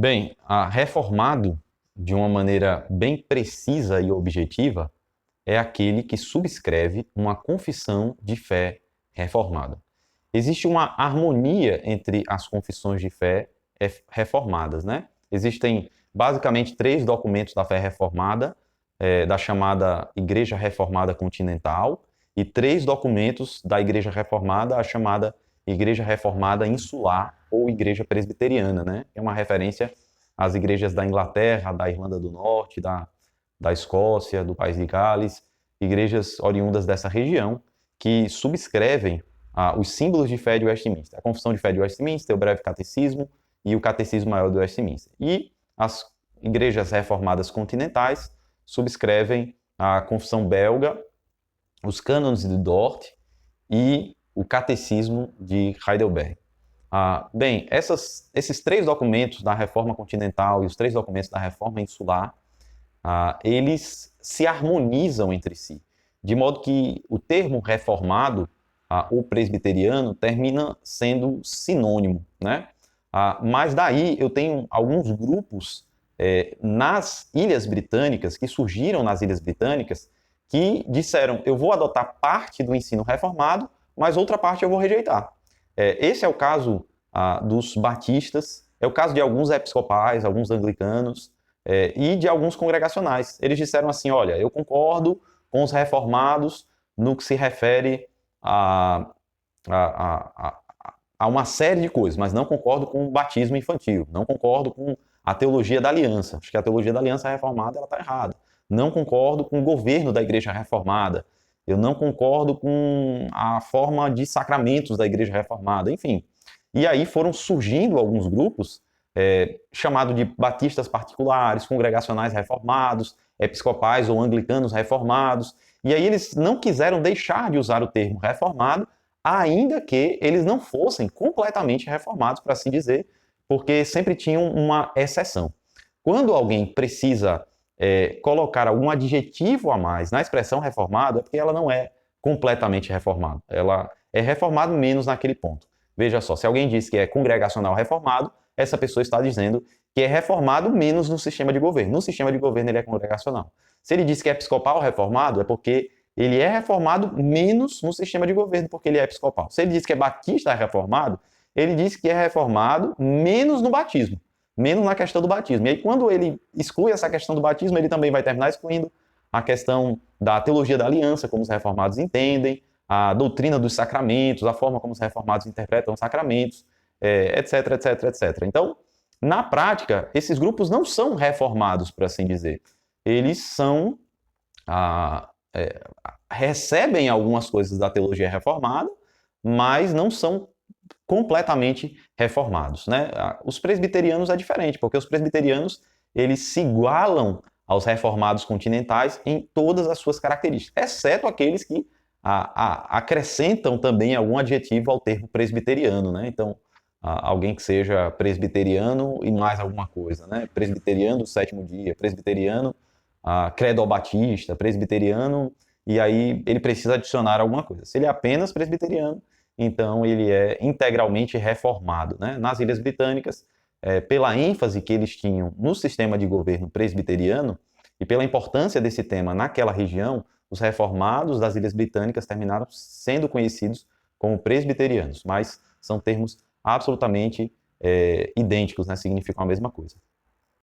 Bem, a reformado, de uma maneira bem precisa e objetiva, é aquele que subscreve uma confissão de fé reformada. Existe uma harmonia entre as confissões de fé reformadas, né? Existem basicamente três documentos da fé reformada, da chamada Igreja Reformada Continental, e três documentos da Igreja Reformada, a chamada Igreja Reformada Insular ou Igreja Presbiteriana, né? É uma referência às igrejas da Inglaterra, da Irlanda do Norte, da Escócia, do País de Gales, igrejas oriundas dessa região que subscrevem os símbolos de fé de Westminster, a Confissão de Fé de Westminster, o Breve Catecismo e o Catecismo Maior de Westminster. E as igrejas reformadas continentais subscrevem a Confissão Belga, os Cânones de Dort e o Catecismo de Heidelberg. Bem, esses três documentos da Reforma Continental e os três documentos da Reforma Insular, eles se harmonizam entre si, de modo que o termo reformado ou presbiteriano termina sendo sinônimo, né? Mas daí eu tenho alguns grupos nas Ilhas Britânicas, que surgiram nas Ilhas Britânicas, que disseram, eu vou adotar parte do ensino reformado, mas outra parte eu vou rejeitar. Esse é o caso dos batistas, é o caso de alguns episcopais, alguns anglicanos e de alguns congregacionais. Eles disseram assim, olha, eu concordo com os reformados no que se refere a uma série de coisas, mas não concordo com o batismo infantil, não concordo com a teologia da aliança. Acho que a teologia da aliança reformada está errada. Não concordo com o governo da igreja reformada. Eu não concordo com a forma de sacramentos da igreja reformada, enfim. E aí foram surgindo alguns grupos chamados de batistas particulares, congregacionais reformados, episcopais ou anglicanos reformados. E aí eles não quiseram deixar de usar o termo reformado, ainda que eles não fossem completamente reformados, por assim dizer, porque sempre tinham uma exceção. Quando alguém precisa colocar algum adjetivo a mais na expressão reformado, é porque ela não é completamente reformada. Ela é reformado menos naquele ponto. Veja só, se alguém diz que é congregacional reformado, essa pessoa está dizendo que é reformado menos no sistema de governo. No sistema de governo ele é congregacional. Se ele diz que é episcopal reformado, é porque ele é reformado menos no sistema de governo, porque ele é episcopal. Se ele diz que é batista reformado, ele diz que é reformado menos no batismo, menos na questão do batismo. E aí, quando ele exclui essa questão do batismo, ele também vai terminar excluindo a questão da teologia da aliança, como os reformados entendem, a doutrina dos sacramentos, a forma como os reformados interpretam os sacramentos, etc, etc, etc. Então, na prática, esses grupos não são reformados, por assim dizer. Eles são recebem algumas coisas da teologia reformada, mas não são completamente reformados, né? Os presbiterianos é diferente, porque os presbiterianos eles se igualam aos reformados continentais em todas as suas características, exceto aqueles que acrescentam também algum adjetivo ao termo presbiteriano, né? Então, alguém que seja presbiteriano e mais alguma coisa, né? Presbiteriano do sétimo dia, presbiteriano credo batista, presbiteriano, e aí ele precisa adicionar alguma coisa. Se ele é apenas presbiteriano, então ele é integralmente reformado, né? Nas Ilhas Britânicas, pela ênfase que eles tinham no sistema de governo presbiteriano e pela importância desse tema naquela região, os reformados das Ilhas Britânicas terminaram sendo conhecidos como presbiterianos, mas são termos absolutamente idênticos, né? Significam a mesma coisa.